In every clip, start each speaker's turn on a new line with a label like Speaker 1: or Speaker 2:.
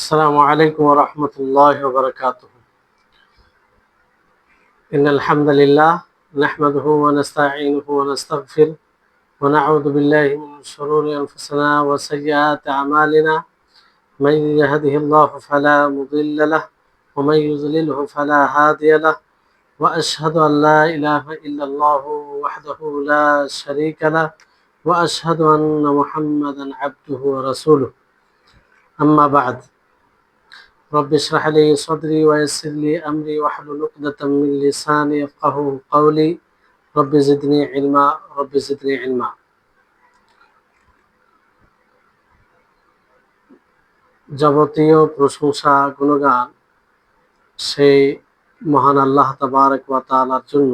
Speaker 1: السلام عليكم ورحمة الله وبركاته. إن الحمد لله نحمده ونستعينه ونستغفره ونعوذ بالله من شرور أنفسنا وسيئات أعمالنا. من يهده الله فلا مضل له ومن يضلله فلا هادي له، وأشهد أن لا إله إلا الله وحده لا شريك له، وأشهد أن محمدا عبده ورسوله. أما بعد، رب اشرح لي صدري ويسر لي أمري واحلل عقدة من لساني يفقهوا قولي. رب زدني علما رب زدني علما। যাবতীয় প্রশংসা গুণগান সেই মহান আল্লাহ তাবারক ওয়া তাআলার জন্য,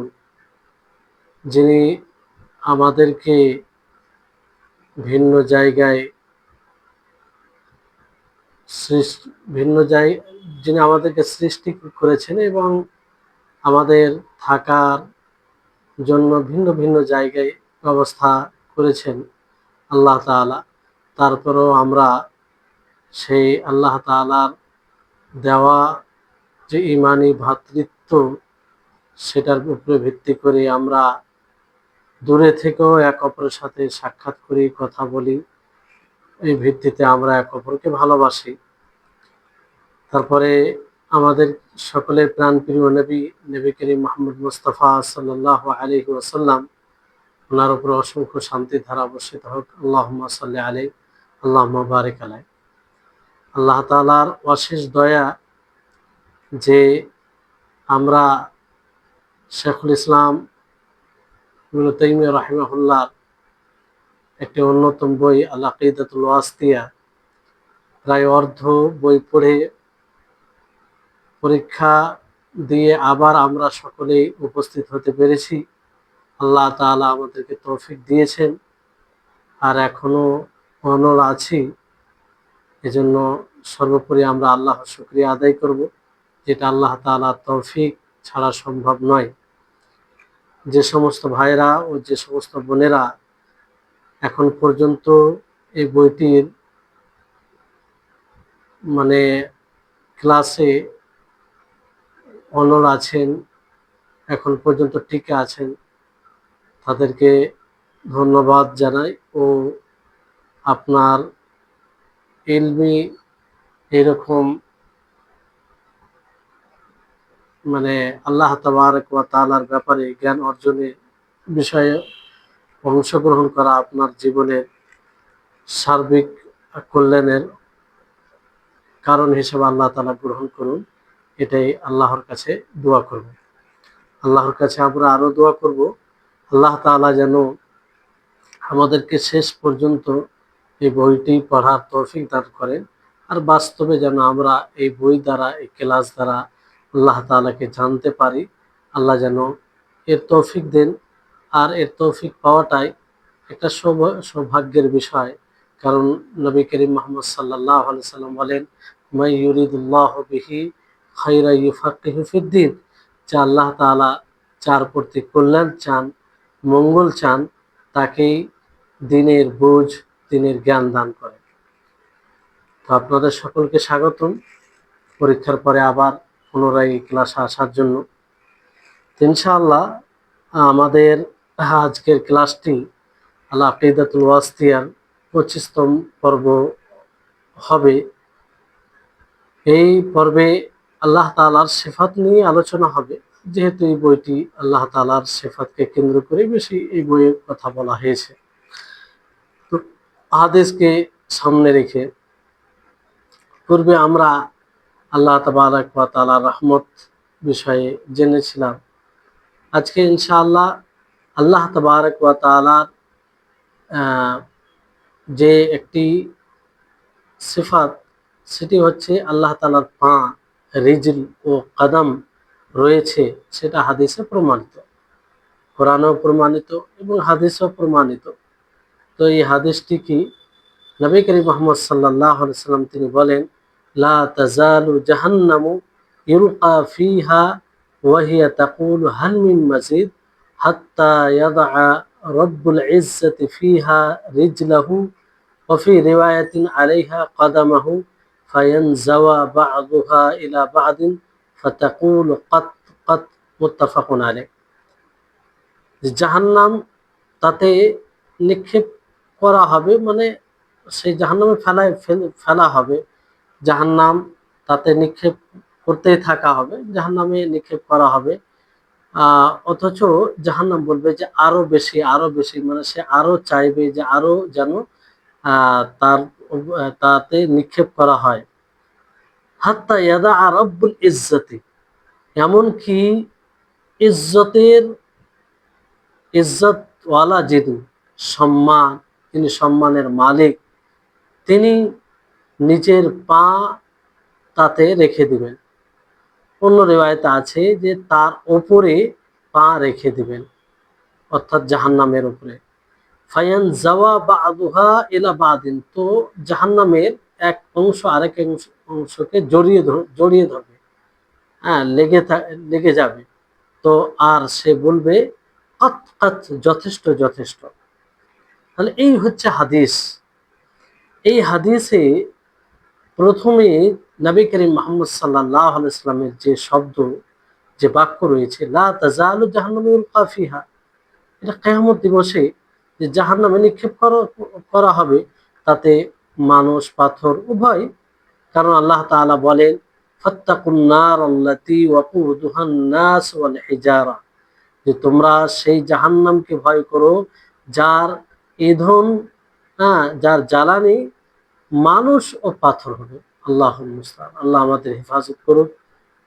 Speaker 1: যিনি আমাদেরকে ভিন্ন জায়গায় যিনি আমাদেরকে সৃষ্টি করেছেন এবং আমাদের থাকার জন্য ভিন্ন ভিন্ন জায়গায় ব্যবস্থা করেছেন আল্লাহ তাআলা। তারপরেও আমরা সেই আল্লাহ তাআলার দেওয়া যে ঈমানি ভ্রাতৃত্ব, সেটার উপরে ভিত্তি করে আমরা দূরে থেকেও এক অপরের সাথে সাক্ষাৎ করি, কথা বলি। এই ভিত্তিতে আমরা এক অপরকে ভালোবাসি। তারপরে আমাদের সকলের প্রাণপ্রিয় নবী করিম মুহাম্মদ মুস্তাফা সাল্লাল্লাহু আলাইহি ওয়াসাল্লাম, ওনার উপর অসংখ্য শান্তি ধারা বর্ষিত হোক। আল্লাহুম্মা সাল্লি আলাইহি আল্লাহুম্মা বারিক আলাইহি। আল্লাহ তাআলার অশেষ দয়া যে আমরা শেখুল ইসলাম ইবনে তাইমিয়া রাহিমাহুল্লাহ একটি অন্যতম বই আল আকিদাতুল ওয়াসিতিয়া প্রায় অর্ধ বই পড়ে পরীক্ষা দিয়ে আবার আমরা সকলেই উপস্থিত হতে পেরেছি। আল্লাহ তাআলা আমাদেরকে তৌফিক দিয়েছেন, আর এখনো অনড় আছি। এজন্য সর্বোপরি আমরা আল্লাহর শুকরিয়া আদায় করব, যেটা আল্লাহ তাআলার তৌফিক ছাড়া সম্ভব নয়। যে সমস্ত ভাইরা ও যে সমস্ত বোনেরা এখন পর্যন্ত এই বইটির ক্লাসে অনড় আছেন, এখন পর্যন্ত টিকে আছেন, তাদেরকে ধন্যবাদ জানাই। ও আপনার ইলমি এরকম আল্লাহ তাবারক ওয়া তাআলার ব্যাপারে জ্ঞান অর্জনের বিষয়ে অংশগ্রহণ করা আপনার জীবনের সার্বিক কল্যাণের কারণ হিসেবে আল্লাহ তাআলা গ্রহণ করুন, এটাই আল্লাহর কাছে দোয়া করব। আল্লাহর কাছে আমরা আরো দোয়া করব, আল্লাহ তাআলা যেন আমাদেরকে শেষ পর্যন্ত এই বইটি পড়ার তৌফিক দান করেন, আর বাস্তবে যেন আমরা এই বই দ্বারা, এই ক্লাস দ্বারা আল্লাহ তাআলাকে জানতে পারি। আল্লাহ যেন এর তৌফিক দেন। আর এর তৌফিক পাওয়াটাই একটা সৌভাগ্যের বিষয়, কারণ নবী করিম মুহাম্মদ সাল্লাল্লাহু আলাইহি সাল্লাম বলেন, মান ইউরিদুল্লাহু বিহি খায়রা ইউফাক্কিহু ফিদ্দীন, যে আল্লাহ তাআলা যার প্রতি কল্যাণ চান, মঙ্গল চান, তাকেই দিনের বুঝ, দিনের জ্ঞান দান করেন। তো আপনাদের সকলকে স্বাগতম পরীক্ষার পরে আবার পুনরায় ক্লাসে আসার জন্য। ইনশাআল্লাহ আমাদের আজকের ক্লাসটি আল আকিদাতুল ওয়াসিতিয়ার 25তম পর্ব হবে। এই পর্বে আল্লাহ তাআলার সিফাত নিয়ে আলোচনা হবে, যেহেতু এই বইটি আল্লাহ তাআলার সিফাতকে কেন্দ্র করে বেশি এই বইয়ের কথা বলা হয়েছে। তো হাদিসকে সামনে রেখে পূর্বে আমরা আল্লাহ তাবারক ওয়া তাআলার রহমত বিষয়ে জেনেছিলাম। আজকে ইনশাআল্লাহ আল্লাহ তাবারক ওয়া তাআলার যে একটি সিফাত, সেটি হচ্ছে আল্লাহ তাআলার পা, রিজল ও কদম রয়েছে, সেটা হাদিসে প্রমাণিত, কোরআনেও প্রমাণিত এবং হাদিসেও প্রমাণিত। তো এই হাদিসটি কি? নবী করিম মুহাম্মদ সাল্লাল্লাহু আলাইহি সাল্লাম তিনি বলেন, লা তাজালু জাহান্নামু ইউলকা ফিহা ওয়া হিয়া তাকুলু হাল মিন মাজিদ হাত্তা ইয়াদা রব্বুল ইজ্জাতি ফিহা রিজলাহু ওয়া ফি রিওয়ায়াতিন আলাইহা কদামাহু ফায়ানজাওয়া বা'দুহা ইলা বা'দিন ফাতাকুলু কাত কাত, মুত্তাফাকুন আলাইহ। যে জাহান্নাম তাতে নিক্ষেপ করা হবে, মানে সেই জাহান্নামে ফেলা হবে, জাহান্নাম তাতে নিক্ষেপ করতেই থাকা হবে, জাহান্নামে নিক্ষেপ করা হবে। অথচ জাহান্নাম বলবে যে আরো বেশি আরো বেশি, মানে সে আরো চাইবে যে আরো যেন তাতে নিক্ষেপ করা হয়। হাত্তা ইয়াদা রব্বুল ইজ্জতি, এমনকি ইজ্জতের ইজ্জতওয়ালা যিনি, সম্মান, তিনি সম্মানের মালিক, তিনি নিজের পা তাতে রেখে দিবেন। অন্য রিওয়ায়েতে আছে যে তার ওপরে পা রেখে দিবেন, অর্থাৎ জাহান্নামের উপরে। ফায়ান জাওয়া বা'দুহা ইলা বা'দিন, তো জাহান্নামের এক অংশ আরেক অংশকে জড়িয়ে ধরবে, হ্যাঁ, লেগে যাবে। তো আর সে বলবে কাত কাত, যথেষ্ট যথেষ্ট। তাহলে এই হচ্ছে হাদিস। এই হাদিসে প্রথমে নবী করিম মুহাম্মদ সাল্লাল্লাহু আলাইহি ওয়াসাল্লামের যে শব্দ, যে বাক্য রয়েছে, লা তাজালু জাহান্নামু ইউলকা ফিহা, এটা কিয়ামত দিবসে যে জাহান্নামে নিক্ষেপ করা হবে, তাতে মানুষ পাথর উভয়। কারণ আল্লাহ তাআলা বলেন ফাত্তাকুন নার আল্লাতী ওয়াকুদুহান নাস ওয়াল হিজারা, যে তোমরা সেই জাহান্নামকে ভয় করো যার ইন্ধন, যার জ্বালানি মানুষ ও পাথর হবে। আল্লাহুল মুস্তাআন, আল্লাহ আমাদের হেফাজত করুন,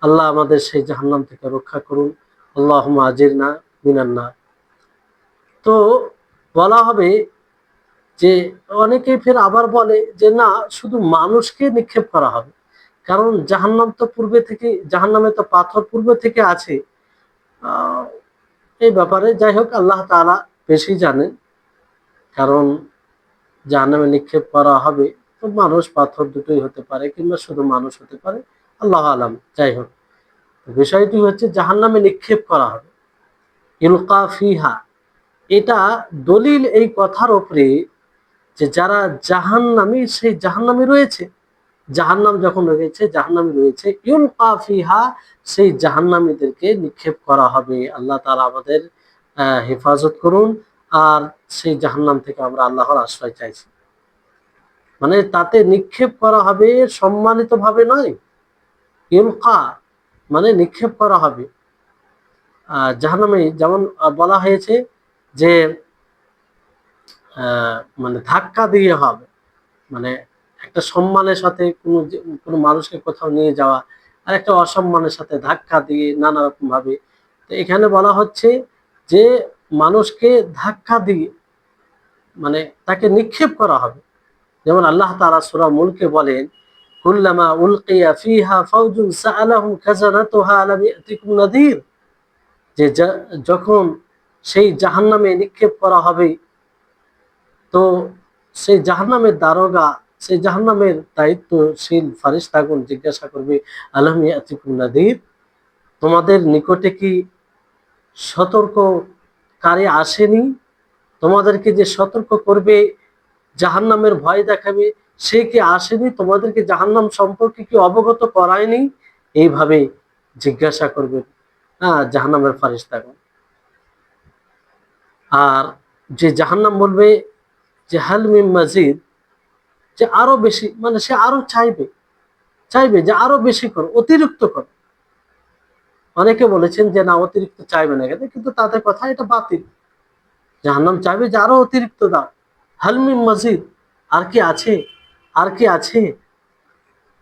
Speaker 1: আল্লাহ আমাদের সেই জাহান্নাম থেকে রক্ষা করুন। আল্লাহুম্মা আজিরনা মিনান নার। তো বলা হবে যে অনেকেই ফের আবার বলে যে না, শুধু মানুষকে নিক্ষেপ করা হবে, কারণ জাহান্নাম তো পূর্বে থেকে, জাহান্নামে তো পাথর পূর্বে থেকে আছে। এই ব্যাপারে যাই হোক, আল্লাহ তাআলা বেশি জানেন। কারণ জাহান্নামে নিক্ষেপ করা হবে, তো মানুষ পাথর দুটোই হতে পারে, কিংবা শুধু মানুষ হতে পারে, আল্লাহ আলাম। যাই হোক, বিষয়টি হচ্ছে জাহান্নামে নিক্ষেপ করা হবে, ইলকা ফিহা। এটা দলিল এই কথার উপরে যে যারা জাহান্নামী, সেই জাহান্নামী রয়েছে, জাহান্নাম যখন রয়েছে, জাহান্নামী রয়েছে, ইউলকা ফিহা, সেই জাহান্নামীদেরকে নিক্ষেপ করা হবে। আল্লাহ তাআলা আমাদের হেফাজত করুন। আর সেই জাহান্নাম থেকে আমরা আল্লাহর আশ্রয় চাইছি। মানে তাতে নিক্ষেপ করা হবে, সম্মানিত ভাবে নয়, ইউলকা মানে নিক্ষেপ করা হবে। জাহান্নামে যেমন বলা হয়েছে যে মানে ধাক্কা দিয়ে হবে, মানে একটা সম্মানের সাথে কোনো মানুষকে কোথাও নিয়ে যাওয়া, আর একটা অসম্মানের সাথে ধাক্কা দিয়ে নানা রকম ভাবে। তো এখানে বলা হচ্ছে যে মানুষকে ধাক্কা দিয়ে মানে তাকে নিক্ষেপ করা হবে। যেমন আল্লাহ তাআলা সূরা মুলকে বলেন, কুল্লামা উলকিয়া ফিহা ফাওজুন সাআলাহুম খাজানাতুহা আলাম ইয়াতিকুম নাযীর, যে যখন সেই জাহান্নামে নিক্ষেপ করা হবে, তো সেই জাহান্নামের দারোগা, সেই জাহান্নামের দায়িত্বশীল ফারিস্তাগণ জিজ্ঞাসা করবে, আলাম ইয়াতিকুম নাযীর, তোমাদের নিকটে কি সতর্ককারী আসেনি? তোমাদেরকে যে সতর্ক করবে, জাহান্নামের ভয় দেখাবে, সে কি আসেনি? তোমাদেরকে জাহান্নাম সম্পর্কে কি অবগত করায়নি? এইভাবে জিজ্ঞাসা করবে জাহান্নামের ফারিস্তাগণ। আর যে জাহান্নাম বলবে যে হাল মিন মাজিদ, যে আরো বেশি, মানে সে আরো চাইবে যে আরো বেশি করো, অতিরিক্ত করো। অনেকে বলেছেন যে না, অতিরিক্ত চাইবে না কেন, কিন্তু তাদের কথা এটা বাতিল। জাহান্নাম চাইবে যে আরো অতিরিক্ত দাও, হাল মিন মাজিদ, আর কি আছে, আর কি আছে।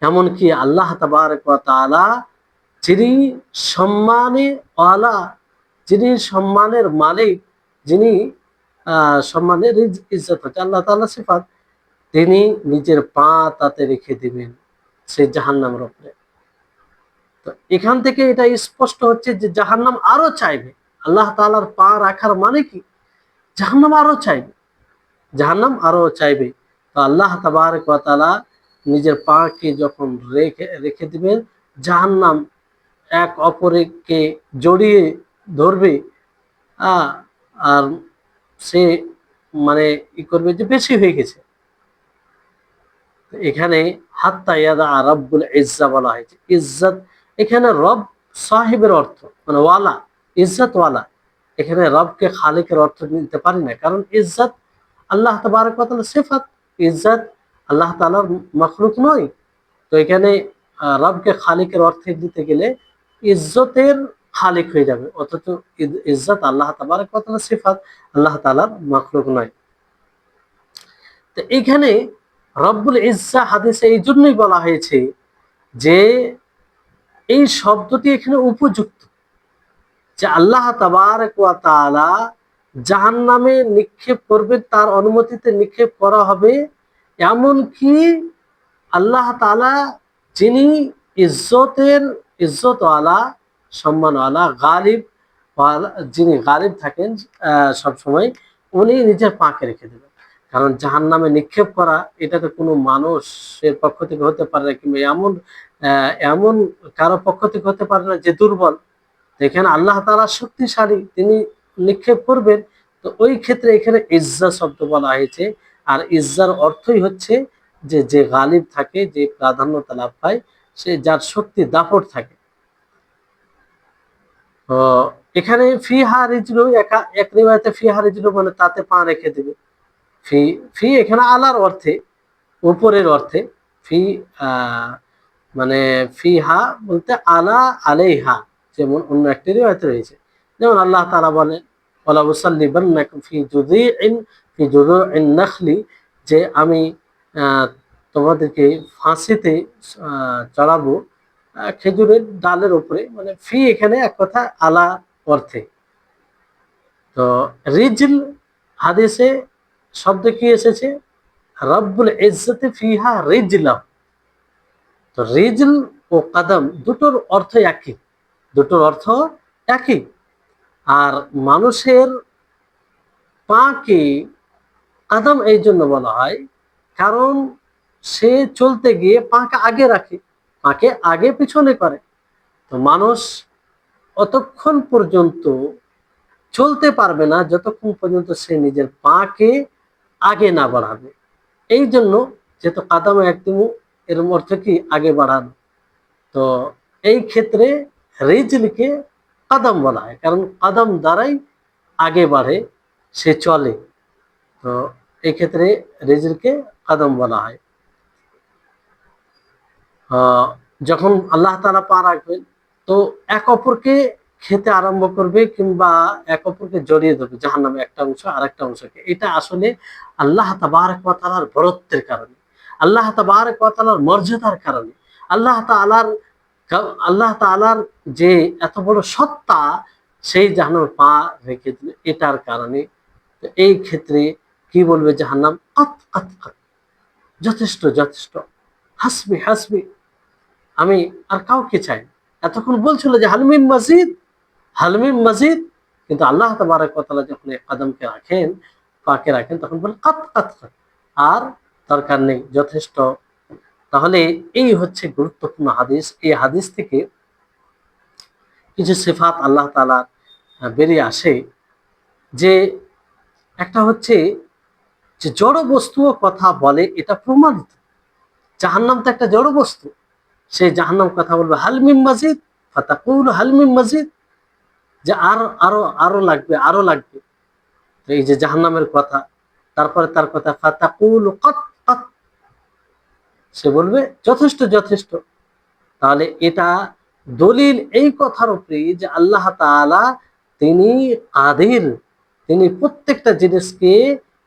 Speaker 1: এমনকি আল্লাহ তাবারক ওয়া তাআলা, যিনি সম্মানে ওয়ালা, যিনি সম্মানের মালিক, যিনি সম্মানের ইজ্জত হচ্ছে আল্লাহ তাআলা সিফাত, তিনি নিজের পা তাতে রেখে দিবেন সেই জাহান্নামের উপরে। তো এখান থেকে এটা স্পষ্ট হচ্ছে যে জাহান্নাম আরো চাইবে। আল্লাহ তাআলার পা রাখার মানে কি, জাহান্নাম আরো চাইবে, জাহান্নাম আরো চাইবে। তো আল্লাহ তাবারক ওয়া তাআলা নিজের পাকে যখন রেখে দিবেন, জাহান্নাম এক অপরকে জড়িয়ে ধরবে, আর সে মানে ই করবে যে বেশি হয়ে গেছে। এখানে হাত্তা ইয়াদা রব্বুল ইজ্জা বলা হয়েছে। ইজ্জত এখানে রব সাহিবের অর্থ, মানে ওয়ালা, ইজ্জত ওয়ালা। এখানে রবকে খালিকের অর্থ নিতে পারি না, কারণ ইজ্জত আল্লাহ তাবারক ওয়া তাআলার সিফাত, ইজ্জত আল্লাহ তাআলার মাখলুক নয়। তো এখানে রবকে খালিকের অর্থে দিতে গেলে ইজ্জতের খালিক হয়ে যাবে, অথচ ইজ্জত আল্লাহ তাবারক ওয়া তাআলার সিফাত, আল্লাহ তাআলার মাখলুক নয়। তো এখানে রব্বুল ইজ্জা হাদিসে এই জন্যই বলা হয়েছে যে এই শব্দটি এখানে উপযুক্ত, যে আল্লাহ তাবারক ওয়া তাআলা জাহান্নামে নিক্ষেপ করবে, তার অনুমতিতে নিক্ষেপ করা হবে। এমন কি আল্লাহ তাআলা যিনি ইজ্জতওয়ালা, সম্মানওয়ালা, গালিব, যিনি গালিব থাকেন সব সময়, উনি নিজের পাকে রেখে দেবেন। কারণ জাহান্নামে নিক্ষেপ করা এটা তো কোনো মানুষের পক্ষ থেকে হতে পারে না, কিংবা এমন এমন কারো পক্ষ থেকে হতে পারে না যে দুর্বল। এখানে আল্লাহ তাআলা শক্তিশালী, তিনি নিক্ষেপ করবেন। তো ওই ক্ষেত্রে এখানে ইজ্জা শব্দ বলা হয়েছে। আর ইজ্জার অর্থই হচ্ছে যে যে গালিব থাকে, যে প্রাধান্যতা লাভ পায়, সে যার শক্তি দাপট থাকে। তো এখানে ফিহা রিজলু, এক রিওয়ায়াতে ফিহা রিজলু মানে তাতে পা রেখে দেবে। ফি ফি এখানে আলার অর্থে, উপরের অর্থে। ফি মানে ফিহা বলতে আলা আলাইহা, যেমন অন্য একটি রিওয়ায়াতে রয়েছে। যেমন আল্লাহ তাআলা বলেন ওয়ালা উসাল্লিবান্নাকুম ফি জুযুইন নাখলি, যে আমি তোমাদেরকে ফাঁসিতে চড়াবো খেজুরের ডালের উপরে। মানে ফি এখানে এক কথা আলা অর্থে। তো রিজল হাদিসে শব্দ কি এসেছে? রব্বুল ইজ্জতি ফিহা রিজলাহ। তো রিজল ও কাদাম দুটোর অর্থ একই, দুটোর অর্থ একই। আর মানুষের পাকে কাদাম এই জন্য বলা হয়, কারণ সে চলতে গিয়ে পাকে আগে রাখে, পাকে আগে পিছনে করে। তো মানুষ অতক্ষণ পর্যন্ত চলতে পারবে না যতক্ষণ পর্যন্ত সে নিজের পাকে আগে না বাড়াবে। এই জন্য যেহেতু কাদামে একদম, এর অর্থ কি আগে বাড়ানো। তো এই ক্ষেত্রে রিজলকে কাদাম বলা হয়, কারণ কাদাম দ্বারাই আগে বাড়ে, সে চলে। তো এই ক্ষেত্রে রিজলকে কাদাম বলা হয়। যখন আল্লাহ তাআলা পা রাখবেন, তো এক অপরকে খেতে আরম্ভ করবে, কিংবা এক অপরকে জড়িয়ে ধরবে, জাহান্নামে একটা অংশ আর একটা অংশকে। এটা আসলে আল্লাহ তাবারক ওয়া তাআলার বরত্বের কারণে, আল্লাহ তাবারক ওয়া তাআলার মর্যাদার কারণে, আল্লাহ তাআলার আল্লাহ তাআলার যে এত বড় সত্তা, সেই জাহান্নামে পা রেখে দিল এটার কারণে। তো এই ক্ষেত্রে কি বলবে জাহান্নাম? কাত কাত কাত, যথেষ্ট যথেষ্ট, হাসবি হাসবি, আমি আর কাউকে চাই। এতক্ষণ বলছিল যে হালমিম মজিদ, হালমিম মজিদ, কিন্তু আল্লাহ তাবারক ওয়া তাআলা যখন এই কদমকে রাখেন, পাকে রাখেন, তখন বলেন কাত কাত কাত, আর দরকার নেই, যথেষ্ট। তাহলে এই হচ্ছে গুরুত্বপূর্ণ হাদিস। এই হাদিস থেকে কিছু সিফাত আল্লাহ তাআলা বেরিয়ে আসে, যে একটা হচ্ছে যে জড় বস্তুও কথা বলে, এটা প্রমাণিত। জাহান্নাম তো একটা জড় বস্তু, সেই জাহান্নাম কথা বলবে হালমিম মাজিদ, ফাতাকুল হালমিম মাজিদ, যে আরো আরো আরো লাগবে, আরো লাগবে। তো এই যে জাহান্নামের কথা, তারপরে তার কথা ফাতাকুল কত কত, সে বলবে যথেষ্ট যথেষ্ট। তাহলে এটা দলিল এই কথার উপরে যে আল্লাহ তাআলা তিনি কাদির, তিনি প্রত্যেকটা জিনিসকে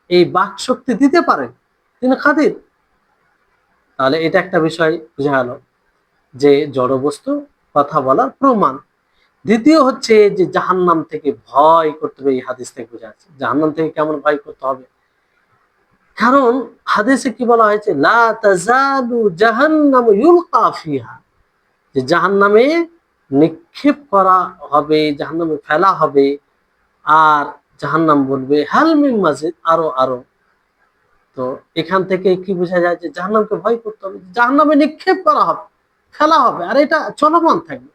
Speaker 1: এই বাক শক্তি দিতে পারেন, তিনি কাদির। তাহলে এটা একটা বিষয় বোঝা গেল যে জড় বস্তু কথা বলার প্রমাণ। দ্বিতীয় হচ্ছে যে জাহান্নাম থেকে ভয় করতে হবে। এই হাদিস থেকে বোঝা যাচ্ছে জাহান্নাম থেকে কেমন ভয় করতে হবে, কারণ হাদিসে কি বলা হয়েছে? লা তাজালু জাহান্নাম ইউলকা ফিহা, যে জাহান্নামে নিক্ষেপ করা হবে, জাহান্নামে ফেলা হবে। আর জাহান্নাম বলবে হাল মিন মাজিদ, আরো আরো। তো এখান থেকে কি বোঝা যায়? যে জাহান্নামকে ভয় করতে হবে, জাহান্নামে নিক্ষেপ করা হবে, ফেলা হবে, আর এটা চলমান থাকবে।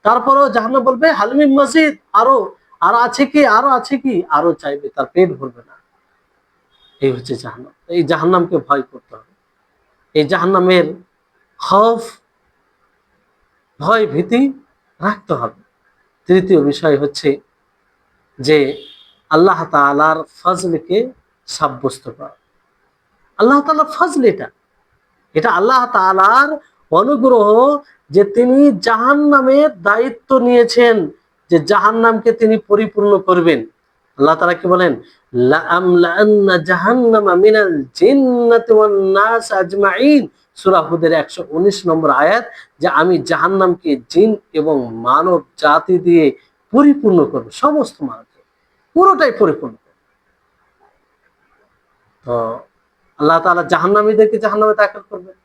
Speaker 1: তারপরেও জাহান্নাম বলবে হাল মিন মাজিদ, আরো, আর আছে কি, আরো আছে কি, আরো চাইবে, তার পেট ভরবে না। এই হচ্ছে জাহান্নাম। এই জাহান্নামকে ভয় করতে হবে। এই জাহান্নামের খৌফ, ভয় ভীতি রাখতে হবে। তৃতীয় বিষয় হচ্ছে যে আল্লাহ তাআলার ফজলকে সাব্যস্ত করা। আল্লাহ তাআলার ফজল এটা, এটা আল্লাহ তাআলার অনুগ্রহ যে তিনি জাহান্নামের দায়িত্ব নিয়েছেন, যে জাহান্নামকে তিনি পরিপূর্ণ করবেন। আল্লাহ তাআলা কি বলেন? লাআমলাআন্না জাহান্নামা মিনাল জিন্নাতি ওয়ান নাস আজমাইন, সূরা হুদের 119 নম্বর আয়াত, যে আমি জাহান্নামকে জিন এবং মানব জাতি দিয়ে পরিপূর্ণ করব, সমস্ত মানবকে পুরোটাই পরিপূর্ণ। তো আল্লাহ তাআলা জাহান্নামীদেরকে জাহান্নামে দাখিল করবেন,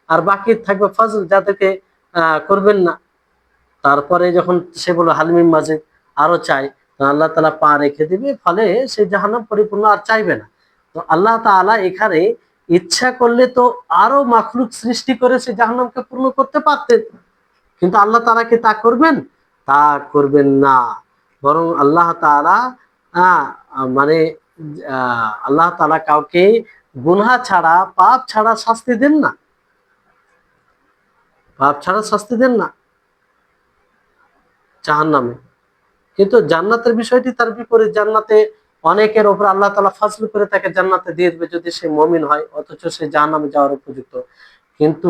Speaker 1: আর বাকি থাকবে ফজল, যাদেরকে করবেন না। তারপরে যখন সে বলল হালিমিন মাজিদ, আরো চাই, আল্লাহ তাআলা পা রেখে দিবে, ফলে সে জাহান্নাম পরিপূর্ণ আর চাইবে না। তো আল্লাহ তাআলা এখানে ইচ্ছা করলে তো আরো মাখলুক সৃষ্টি করে সে জাহান্নামকে পূর্ণ করতে পারতেন, কিন্তু আল্লাহ তাআলা কি তা করবেন? তা করবেন না। বরং আল্লাহ তাআলা মানে আল্লাহ তাআলা কাউকে গুনাহ ছাড়া, পাপ ছাড়া শাস্তি দেন না, পাপ ছাড়া শাস্তি দেন না জাহান্নামে। কিন্তু জান্নাতের বিষয়টি তার বিপরীত। জান্নাতে অনেকের উপর আল্লাহ তাআলা ফজল করে তাকে জান্নাতে দিয়ে দেবে যদি সে মুমিন হয়, অথচ সে জাহান্নামে যাওয়ার উপযুক্ত। কিন্তু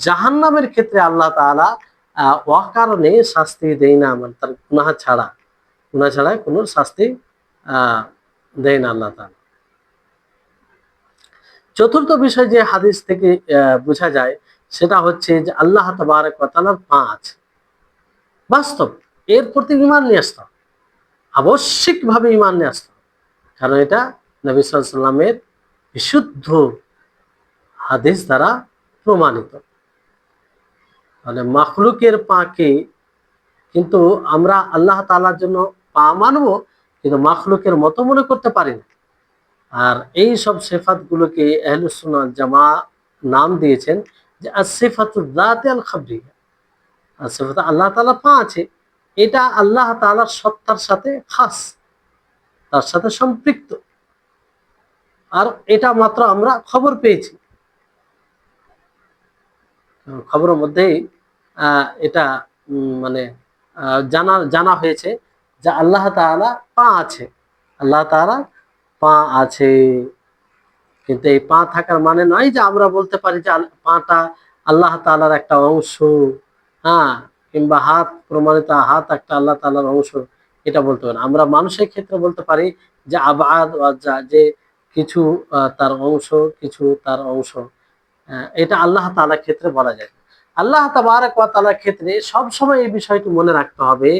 Speaker 1: জাহান্নামের ক্ষেত্রে আল্লাহ তাআলা অকারণে শাস্তি দেয় না, মানে তার গুনাহ ছাড়া, গুনাহ ছাড়া কোনো শাস্তি দেয় না আল্লাহ তাআলা। চতুর্থ বিষয় যে হাদিস থেকে বোঝা যায় সেটা হচ্ছে যে আল্লাহ তাবারক ওয়া তাআলার পা আছে, বাস্তব। এর প্রতি ঈমান নিয়ে আসতে হবে, আবশ্যিকভাবে ঈমান নিয়ে আসতে হবে, কারণ এটা নবী সাল্লাল্লাহু আলাইহি ওয়াসাল্লামের বিশুদ্ধ হাদিস দ্বারা প্রমাণিত। তাহলে মাখলুকের পাকে কিন্তু আমরা আল্লাহ তাআলার জন্য পা মানবো, কিন্তু মাখলুকের মতো মনে করতে পারি না। আর এই সব সিফাত গুলোকে আহলুস সুন্নাহ ওয়াল জামাআহ নাম দিয়েছেন যে as-সিফাতু যাতি আল-খাবরিয়া। আর আল্লাহ তাআলা পা আছে, এটা আল্লাহ তাআলার সত্তার সাথে খাস, তার সাথে সম্পৃক্ত, আর এটা মাত্র আমরা খবর পেয়েছি, খবরের মধ্যেই এটা মানে জানা জানা হয়েছে যে আল্লাহ তাআলা পা আছে, আল্লাহ তাআলা পা আছে। কিন্তু এই পা থাকার মানে নয় যে আমরা বলতে পারি যে পাটা আল্লাহ তাআলার একটা অংশ, হ্যাঁ, কিংবা হাত, প্রমাণিত হাত একটা আল্লাহ তাআলার অংশ, এটা বলতে পারি না। আমরা মানুষের ক্ষেত্রে বলতে পারি যে আবাদ ওয়াজা, যে কিছু তার অংশ, কিছু তার অংশ, এটা আল্লাহ তাআলার ক্ষেত্রে বলা যায়। আল্লাহ তাবারক ওয়া তাআলার ক্ষেত্রে সবসময় এই বিষয়টি মনে রাখতে হবে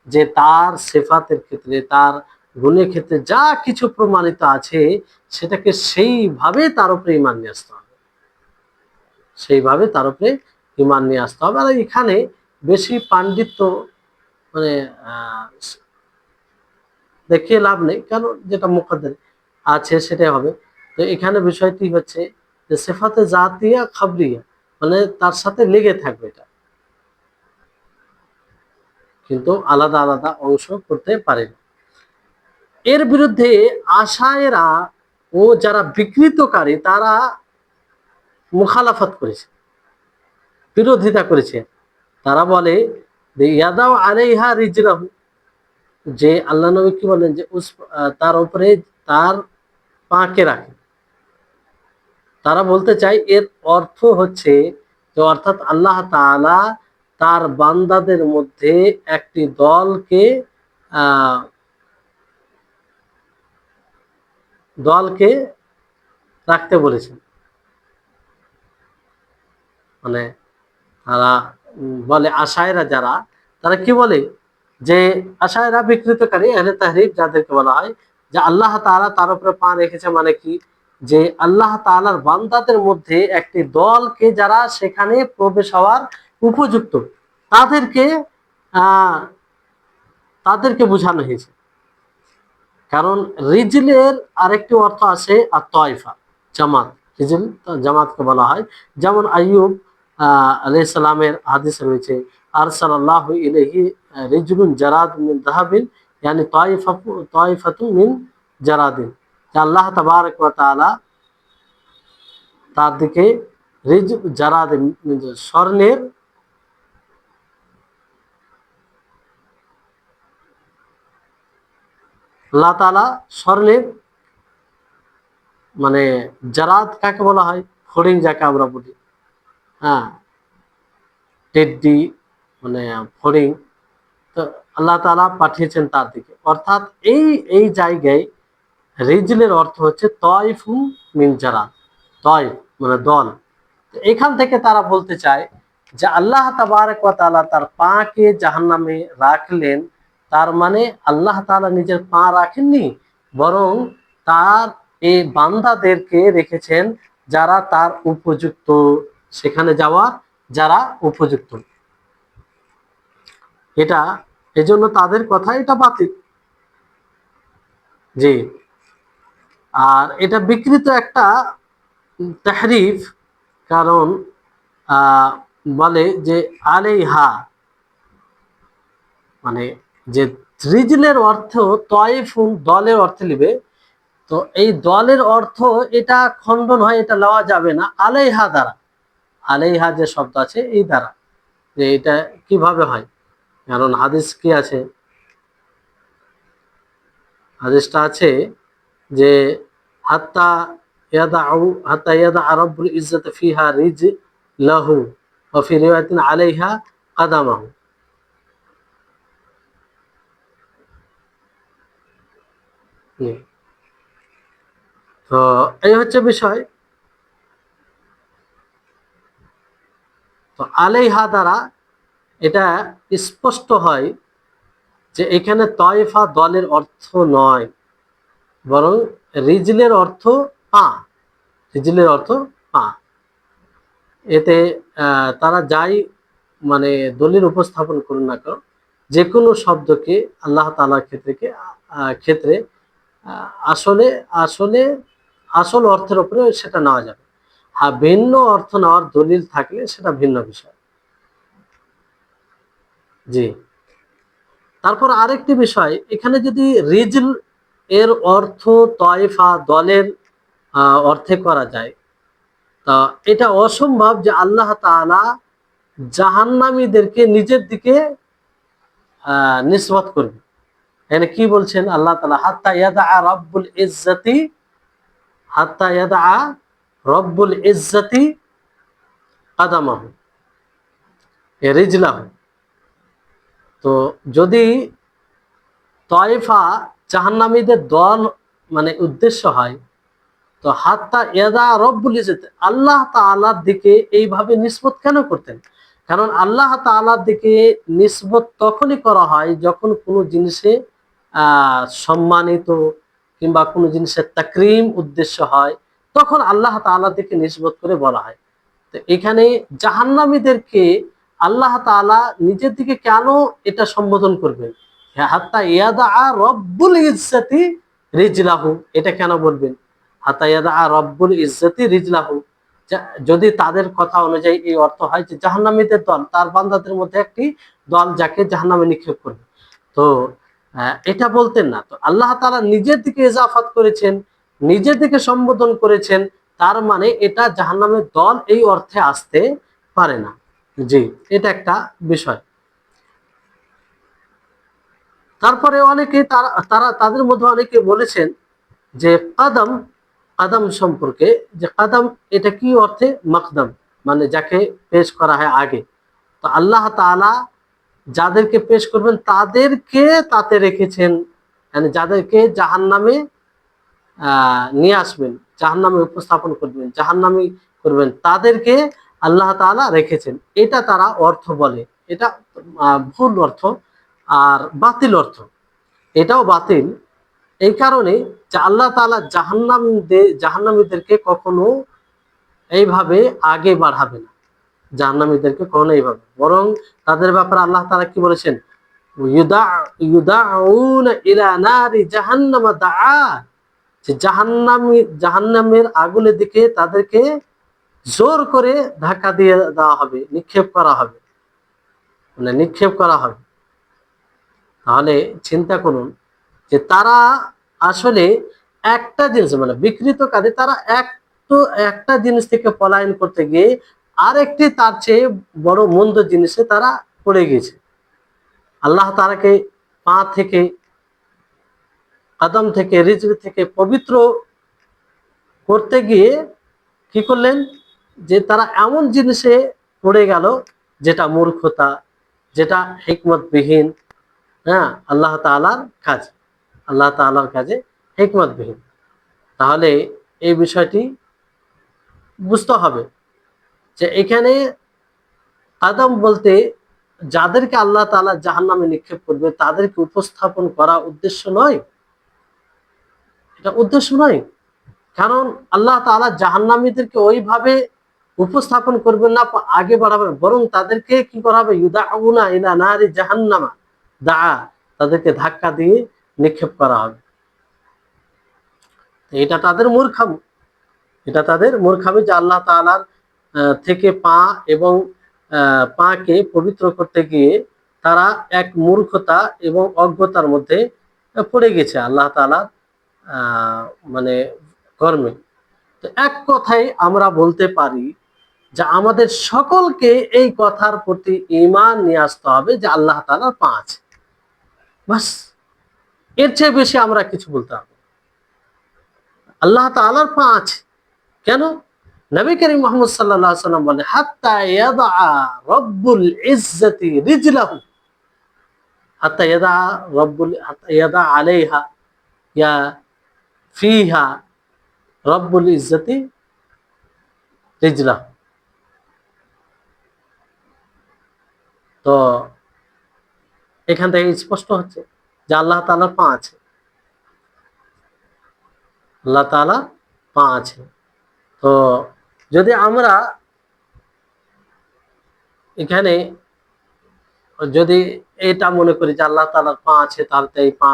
Speaker 1: যে তার সিফাতের ক্ষেত্রে, তার গুণের ক্ষেত্রে যা কিছু প্রমাণিত আছে সেটাকে সেইভাবে তার উপরে ঈমান নিয়ে আসতে হবে, সেইভাবে তার উপরে ঈমান নিয়ে আসতে হবে। আর এখানে বেশি পাণ্ডিত্য মানে দেখিয়ে লাভ নেই, কারণ যেটা মুকদ্দর আছে সেটাই হবে। তো এখানে বিষয়টি হচ্ছে যে সিফাতে জাতিয়া খাবরিয়া, মানে তার সাথে লেগে থাকবে এটা, কিন্তু আলাদা আলাদা অংশ করতে পারে না। এর বিরুদ্ধে আশায়েরা ও যারা বিকৃতকারী তারা মুখালাফত করেছে, বিরোধিতা করেছে। তারা বলে যে ইয়াদাও আলাইহা রিজরাহু, যে আল্লাহ নবী কি বলেন যে তার উপরে তার পাকে রাখে। তারা বলতে চায় এর অর্থ হচ্ছে যে অর্থাৎ আল্লাহ তাআলা তার বান্দাদের মধ্যে একটি দলকে দলকে রাখতে বলেছেন। মানে তারা বলে আশায়রা যারা, তারা কি বলে যে আশায়রা বিকৃতকারী আহলে তাহরিফ যাদেরকে বলা হয়, যে আল্লাহ তাআলা তার উপরে পা রেখেছে, মানে কি যে আল্লাহ তাআলার বান্দাদের মধ্যে একটি দলকে যারা সেখানে প্রবেশ হওয়ার উপযুক্ত, তাদেরকে তাদেরকে বোঝানো হয়েছে। কারণ রিজলের আরেকটি অর্থ আছে আর তয়ফা, জামাত। রিজল জামাতকে বলা হয়। যেমন আইয়ুব আলাইহিস সালামের হাদিসে রয়েছে আরসালাল্লাহু ইলাইহি রিজলুন জারাদ মিন যাহাবিন, ইয়ানি তায়ফাতু মিন জারাদিন। আল্লাহ তাবারক ওয়া তাআলা তার দিকে রিজ জারাদ, স্বর্ণের, আল্লাহ তাআলা স্বর্ণের মানে জারাদ কাকে বলা হয়? ফড়িং যাকে আমরা বলি, হ্যাঁ, টেড্ডি, মানে ফড়িং। তো আল্লাহ তাআলা পাঠিয়েছেন তার দিকে, অর্থাৎ এই এই জায়গায় রিজলের অর্থ হচ্ছে তয়ফু মিন জারাদ, তয়ফ মানে দল। তো এখান থেকে তারা বলতে চায় যে আল্লাহ তাবারক ওয়া তাআলা তার পাকে জাহান্নামে রাখলেন, তার মানে আল্লাহ তাআলা নিজের পা রাখেননি, বরং তার এই বান্দাদেরকে রেখেছেন যারা তার উপযুক্ত, সেখানে যাওয়া যারা উপযুক্ত। এটা এজন্য তাদের কথা এটা বাতিল। জি। আর এটা বিকৃত একটা তাহরিফ, কারণ বলে যে আলাইহা, মানে যে রিজলের অর্থ তয়ফুন দলের অর্থ নিবে, তো এই দলের অর্থ এটা খণ্ডন হয়, এটা লওয়া যাবে না আলাইহা দ্বারা। আলাইহা যে শব্দ আছে এই দ্বারা, যে এটা কিভাবে হয়, কারণ হাদিস কি আছে, হাদিসটা আছে যে হাত্তা হাত্তা ইয়াদা রব্বুল ইজ্জত ফিহা রিজলাহু ওয়া ফি রিওয়ায়াতিন আলাইহা কাদামাহু। তো এই হচ্ছে বিষয়। তো আলাইহা দ্বারা এটা স্পষ্ট হয় যে এখানে তয়ফা দলের অর্থ নয়, বরং রিজলের অর্থ পা, রিজলের অর্থ পা। এতে তারা যাই মানে দলিল উপস্থাপন করুন না কেন, যে কোনো শব্দকে আল্লাহ তাআলার ক্ষেত্রে আসলে আসলে আসল অর্থের উপরে সেটা নেওয়া যাবে। আর ভিন্ন অর্থ নেওয়ার দলিল থাকলে সেটা ভিন্ন বিষয়। জি। তারপর আরেকটি বিষয়, এখানে যদি রিজল এর অর্থ তয়ফা দলের অর্থে করা যায়, তা এটা অসম্ভব যে আল্লাহ তাআলা জাহান্নামীদেরকে নিজের দিকে নিসবত করবে। এখানে কি বলছেন আল্লাহ তাআলা, হাত্তা ইয়াদা রব্বুল ইজ্জতি কাদামাহু রিজলাহু। তো যদি তয়ফা জাহান্নামীদের দল মানে উদ্দেশ্য হয়, তো হাত্তা ইয়াদা রব্বুল ইজ্জত আল্লাহ তাআলার দিকে এইভাবে নিসবত কেন করতেন? কারণ আল্লাহ তাআলার দিকে নিসবত তখনই করা হয় যখন কোনো জিনিসে সম্মানিত কিংবা কোনো জিনিসের তাকরিম উদ্দেশ্য হয়, তখন আল্লাহ তাআলার দিকে নিসবত করে বলা হয়। তো এখানে জাহান্নামীদেরকে আল্লাহ তাআলা নিজের দিকে কেন এটা সম্বোধন করবেন? হাত্তা ইয়াদা রব্বুল ইজ্জতি রিজলাহু, এটা কেন বলবেন? হাত্তা ইয়াদা রব্বুল ইজ্জতি রিজলাহু, যদি তাদের কথা অনুযায়ী এই অর্থ হয় যে জাহান্নামীদের দল, তার বান্দাদের মধ্যে একটি দল যাকে জাহান্নামে নিক্ষেপ করবে, তো এটা বলতেন না। তো আল্লাহ তাআলা নিজের দিকে ইজাফাত করেছেন, নিজের দিকে সম্বোধন করেছেন, তার মানে এটা জাহান্নামের দল এই অর্থে আসতে পারে না। জি, এটা একটা বিষয়। তারপরে অনেকে তারা তারা তাদের মধ্যে অনেকে বলেছেন যে কাদাম, কাদাম সম্পর্কে, যে কাদাম এটা কি অর্থে? মাকদাম, মানে যাকে পেশ করা হয় আগে। তো আল্লাহ তাআলা যাদেরকে পেশ করবেন তাদেরকে তাতে রেখেছেন, মানে যাদেরকে জাহান্নামে নিয়ে আসবেন, জাহান্নামে উপস্থাপন করবেন, জাহান্নামী করবেন, তাদেরকে আল্লাহ তাআলা রেখেছেন, এটা তারা অর্থ বলে। এটা ভুল অর্থ আর বাতিল অর্থ, এটাও বাতিল। এই কারণে যে আল্লাহ তাআলা জাহান্নামীদেরকে কখনো এইভাবে আগে বাড়াবে না, জাহান্নামীদেরকে কখনো এইভাবে, বরং তাদের ব্যাপারে আল্লাহ তাআলা কি বলেছেন? ইউদাউনা ইলা নারি জাহান্নামা দাআ, যে জাহান্নামের আগুনের দিকে তাদেরকে জোর করে ধাক্কা দিয়ে দেওয়া হবে, নিক্ষেপ করা হবে, মানে নিক্ষেপ করা হবে। তাহলে চিন্তা করুন যে তারা আসলে একটা জিনিস, মানে বিকৃত কাজে তারা এক একটা জিনিস থেকে পলায়ন করতে গিয়ে আরেকটি তার চেয়ে বড় মন্দ জিনিসে তারা পড়ে গেছে। আল্লাহ তাআলাকে পা থেকে, কদম থেকে, রিজক থেকে পবিত্র করতে গিয়ে কি করলেন, যে তারা এমন জিনিসে পড়ে গেল যেটা মূর্খতা, যেটা হিকমতবিহীন। হ্যাঁ, আল্লাহ তাআলার কাজ, আল্লাহ তাআলার কাজে হিকমতবিহীন। তাহলে এই বিষয়টি বুঝতে হবে যে এখানে আদম বলতে যাদেরকে আল্লাহ তাআলা জাহান্নামে নিক্ষেপ করবে তাদেরকে উপস্থাপন করা উদ্দেশ্য নয়, এটা উদ্দেশ্য নয়। কারণ আল্লাহ তাআলা জাহান্নামীদেরকে ওইভাবে উপস্থাপন করবেন না, আগে বাড়াবেন, বরং তাদেরকে কি করা হবে, ইউদাউনা ইলা নারি জাহান্নামা দা, তাদেরকে ধাক্কা দিয়ে নিক্ষেপ করা হবে। এটা তাদের মূর্খামি, এটা তাদের মূর্খামি যে আল্লাহ তাআলার থেকে পা এবং পাকে পবিত্র করতে গিয়ে তারা এক মূর্খতা এবং অজ্ঞতার মধ্যে পড়ে গেছে আল্লাহ তাআলার মানে কর্মে। তো এক কথায় আমরা বলতে পারি যে আমাদের সকলকে এই কথার প্রতি ঈমান নিয়ে আসতে হবে যে আল্লাহ তাআলার পা আছে, বাস। এর চেয়ে বেশি আমরা কিছু বলতে হবে। আল্লাহ তাআলার পা আছে কেন? নবী করিম মুহাম্মদ সাল্লাল্লাহু আলাইহি ওয়াসাল্লাম বলেন, হাত্তা ইয়াদা রব্বুল ইজ্জতি রিজলাহু, হাত্তা ইয়াদা আলাইহা ইয়া ফিহা রব্বুল ইজ্জতি রিজলাহু। তো এখান থেকে স্পষ্ট হচ্ছে যে আল্লাহ তাআলার পা আছে, আল্লাহ তাআলা পা আছে। তো যদি আমরা এখানে যদি এটা মনে করি যে আল্লাহ তাআলার পা আছে, তাহলে এই পা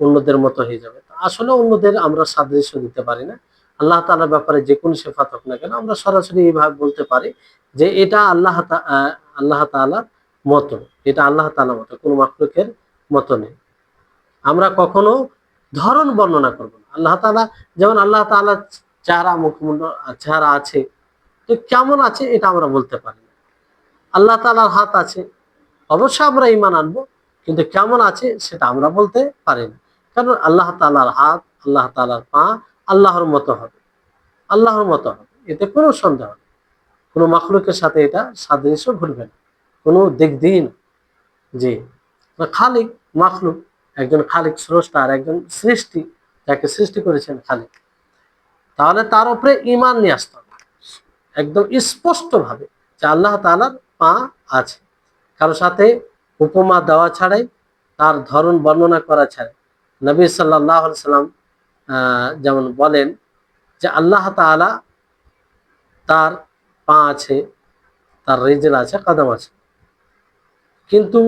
Speaker 1: অন্যদের মতো হয়ে যাবে। আসলে অন্যদের আমরা সাদৃশ্য দিতে পারি না। আল্লাহ তাআলার ব্যাপারে যে কোন সিফাত হোক না কেন আমরা সরাসরি এইভাবে বলতে পারি যে এটা আল্লাহ তাআলার মতো, এটা আল্লাহ তাআলার মতো, কোনো মাখলুকের মতো নেই। আমরা কখনো ধরন বর্ণনা করব না। আল্লাহ তাআলা যেমন আল্লাহ তাআলার চেহারা, মুখমণ্ডল, চেহারা আছে, তো কেমন আছে এটা আমরা বলতে পারি না। আল্লাহ তাআলার হাত আছে, অবশ্যই আমরা ঈমান আনবো, কিন্তু কেমন আছে সেটা আমরা বলতে পারি না। কারণ আল্লাহ তাআলার হাত, আল্লাহ তাআলার পা আল্লাহর মতো হবে, আল্লাহর মতো হবে, এতে কোনো সন্দেহ নেই। কোনো মাখলুকের সাথে এটা সাদৃশ্য ঘটবে না, কোনো দিক দিন। জি, খালিক মাখলুক, একজন খালিক স্রষ্টা আর একজন সৃষ্টি, যাকে সৃষ্টি করেছেন খালিক, তাহলে তার উপরে ঈমান নিয়ে আসতে হবে একদম স্পষ্ট ভাবে যে আল্লাহ তাআলার পা আছে, কারোর সাথে উপমা দেওয়া ছাড়াই, তার ধরন বর্ণনা করা ছাড়াই। নবী সাল্লাল্লাহু আলাইহি সাল্লাম যেমন বলেন যে আল্লাহ তাআলা তার পা আছে, তার রিজল আছে, কদম আছে, কিন্তু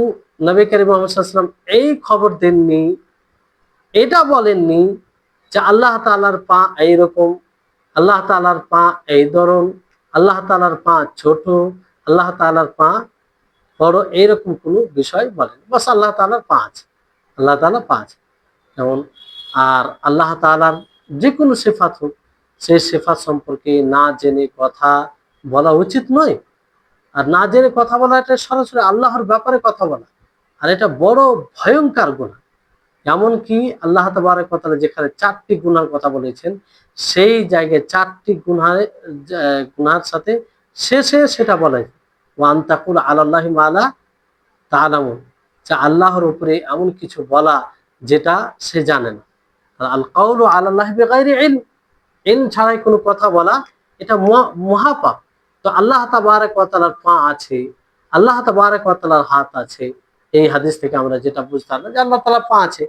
Speaker 1: নবী করিম মুহাম্মদ সাল্লাল্লাহু আলাইহি ওয়াসাল্লাম এই খবর দেননি, এটা বলেননি যে আল্লাহ তাআলার পা এইরকম, আল্লাহ তাআলার পা এই ধরন, আল্লাহ তাআলার পা ছোট, আল্লাহ তাআলার পা বড়, এইরকম কোনো বিষয় বলেন। বাস আল্লাহ তাআলার পা আছে, আল্লাহ তাআলা পা আছে। যেমন আর আল্লাহ তাআলার যে কোনো সিফাত হোক, সেই সিফাত সম্পর্কে না জেনে কথা বলা উচিত নয়। আর না জেনে কথা বলা, এটা সরাসরি আল্লাহর ব্যাপারে কথা বলা, আর এটা বড় ভয়ঙ্কর গুনাহ। এমনকি আল্লাহ তাবারক ওয়া তাআলা যেখানে 4টি গুনার কথা বলেছেন, সেই জায়গায় 4টি গুনার সাথে শেষে সেটা বলে, ওয়া আন তাকুল আলাল্লাহি মা লা তা'লামুন, যে আল্লাহর উপরে এমন কিছু বলা যেটা সে জানে না। আল কাউলু আলাল্লাহি বিগাইরি ইলম, ইলম ছাড়াই কোনো কথা বলা, এটা মহাপাপ। তো আল্লাহ তাবারক ওয়া তাআলার পা আছে, আল্লাহ তাবারক ওয়া তাআলার হাত আছে, এই হাদিস থেকে আমরা যেটা বুঝতে পারলাম যে আল্লাহ তাআলা পা আছে,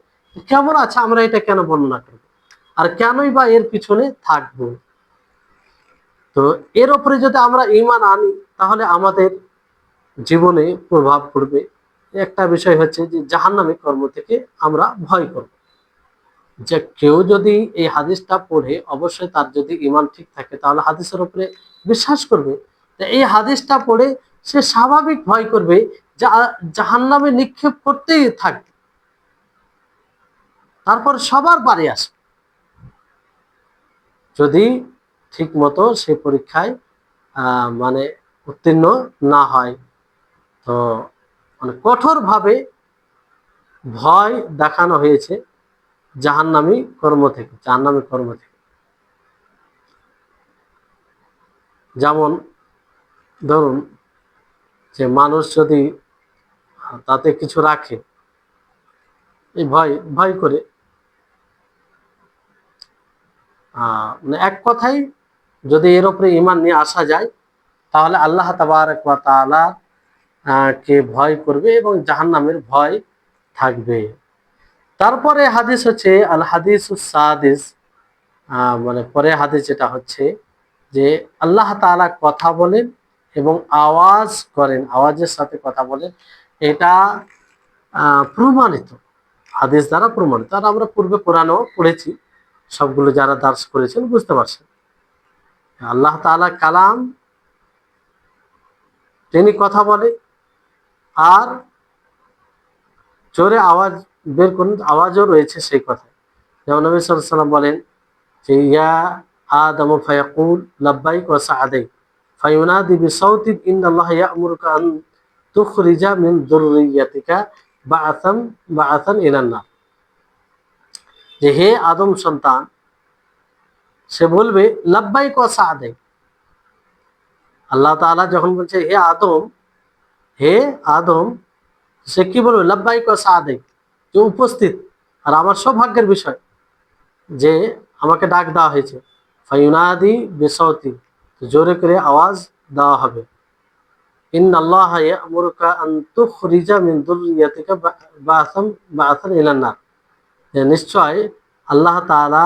Speaker 1: কেমন আছে আমরা এটা কেন বর্ণনা করব, আর কেনই বা এর পিছনে থাকবো? তো এর উপরে যদি আমরা ঈমান আনি তাহলে আমাদের জীবনে প্রভাব পড়বে। একটা বিষয় হচ্ছে যে জাহান্নামী কর্ম থেকে আমরা ভয় করব। যে কেউ যদি এই হাদিসটা পড়ে, অবশ্যই তার যদি ঈমান ঠিক থাকে তাহলে হাদিসের উপরে বিশ্বাস করবে। তো এই হাদিসটা পড়ে সে স্বাভাবিক ভয় করবে যে জাহান্নামে নিক্ষেপ করতেই থাকবে, তারপর সবার বাড়ি আসবে। যদি ঠিক মতো সেই পরীক্ষায় মানে উত্তীর্ণ না হয়, তো মানে কঠোরভাবে ভয় দেখানো হয়েছে জাহান্নামী কর্ম থেকে। যেমন ধরুন যে মানুষ যদি তাতে কিছু রাখে, এই ভয় ভয় করে, মানে এক কথায় যদি এর উপরে ঈমান নিয়ে আসা যায়, তাহলে আল্লাহ তাবারক ওয়া তাআলা কে ভয় করবে এবং জাহান্নামের ভয় থাকবে। তারপরে হাদিস হচ্ছে আল হাদিসুস সাদিস, মানে পরে হাদিস যেটা হচ্ছে যে আল্লাহ তাআলা কথা বলেন এবং আওয়াজ করেন, আওয়াজের সাথে কথা বলেন, এটা প্রমাণিত, হাদিস দ্বারা প্রমাণিত। আর আমরা পূর্বে কোরআনও পড়েছি, সবগুলো যারা দার্স করেছেন বুঝতে পারছেন। আল্লাহ তাআলা কালাম, তিনি কথা বলে, আর জোরে আওয়াজ বের করুন, আওয়াজও রয়েছে সেই কথায়। যেমন নবী সাল্লাল্লাহু আলাইহি ওয়াসাল্লাম বলেন যে ইয়া আদম ফায়াকুল লাব্বাইক ওয়া সাআদাইক ফায়ুনাদি বিসাউতিন ইন্নাল্লাহ ইয়া'মুরুকা আন তুখরিজা মিন যুররিয়াতিকা বাআসান ইলান নার। যে হে আদম সন্তান, সে বলবে লাব্বাইক ওয়া সাআদাইক। আল্লাহ তাআলা যখন বলছে হে আদম, হে আদম, সে কি বলবে? লাব্বাইক ওয়া সাআদাইক, যে উপস্থিত আর আমার সৌভাগ্যের বিষয় যে আমাকে ডাক দেওয়া হয়েছে। ফায়ুনাদি বিসাউতি, জোরে করে আওয়াজ দেওয়া হবে। ইন্নাল্লাহা ইয়া'মুরুকা আন তুখরিজা মিন যুররিয়াতিকা বাআসান ইলান নার। নিশ্চয় আল্লাহ তাআলা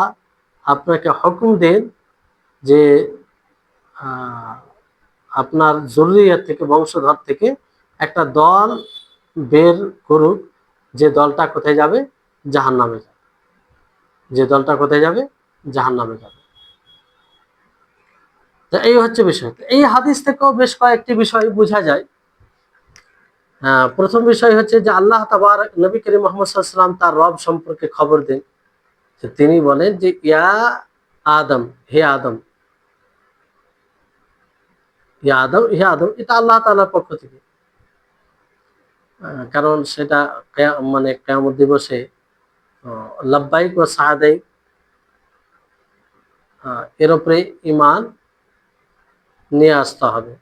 Speaker 1: আপনাকে হুকুম দেন যে আপনার যুররিয়াত থেকে, বংশধর থেকে একটা দল বের করুক, যে দলটা কোথায় যাবে? জাহান্নামে যাবে। যে দলটা কোথায় যাবে? জাহান্নামে যাবে। তো এই হচ্ছে বিষয়। এই হাদিস থেকেও বেশ কয়েকটি বিষয় বোঝা যায়। প্রথম বিষয় হচ্ছে যে আল্লাহ তাবারক নবী করিম মুহাম্মদ সাল্লাল্লাহু আলাইহি ওয়াসাল্লাম তার রব সম্পর্কে খবর দেন, যে তিনি বলেন যে ইয়া আদম, হে আদম, ইয়া আদম, হে আদম, এটা আল্লাহ তাআলার পক্ষ থেকে। কারণ সেটা মানে কিয়ামত দিবসে লাব্বাইক ওয়া সাআদাইক, এর উপরে ঈমান নিয়ে আসতে হবে।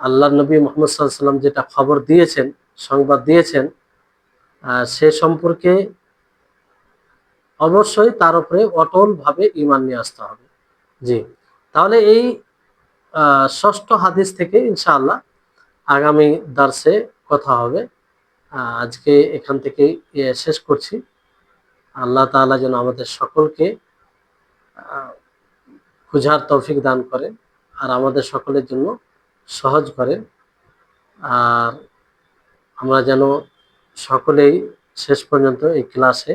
Speaker 1: আল্লাহ নবী মুহাম্মদ সাল্লাল্লাহু আলাইহি ওয়াসাল্লাম যেটা খবর দিয়েছেন, সংবাদ দিয়েছেন, সে সম্পর্কে অবশ্যই তার উপরে অটলভাবে ঈমান নিয়ে আসতে হবে। জি, তাহলে এই ষষ্ঠ হাদিস থেকে ইনশাআল্লাহ আগামী দার্সে কথা হবে। আজকে এখান থেকে শেষ করছি। আল্লাহ তাআলা যেন আমাদের সকলকে বুঝার তৌফিক দান করেন, আর আমাদের সকলের জন্য সহজ করেন, আর আমরা যেন সকলেই শেষ পর্যন্ত এই ক্লাসে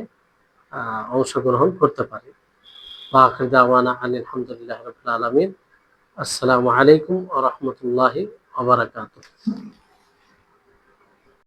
Speaker 1: অংশগ্রহণ করতে পারি। ওয়া আখিরু দাওয়ানা আনিল হামদুলিল্লাহি রাব্বিল আলামিন। আসসালামু আলাইকুম ওয়া রাহমাতুল্লাহি ওয়া বারাকাতুহু।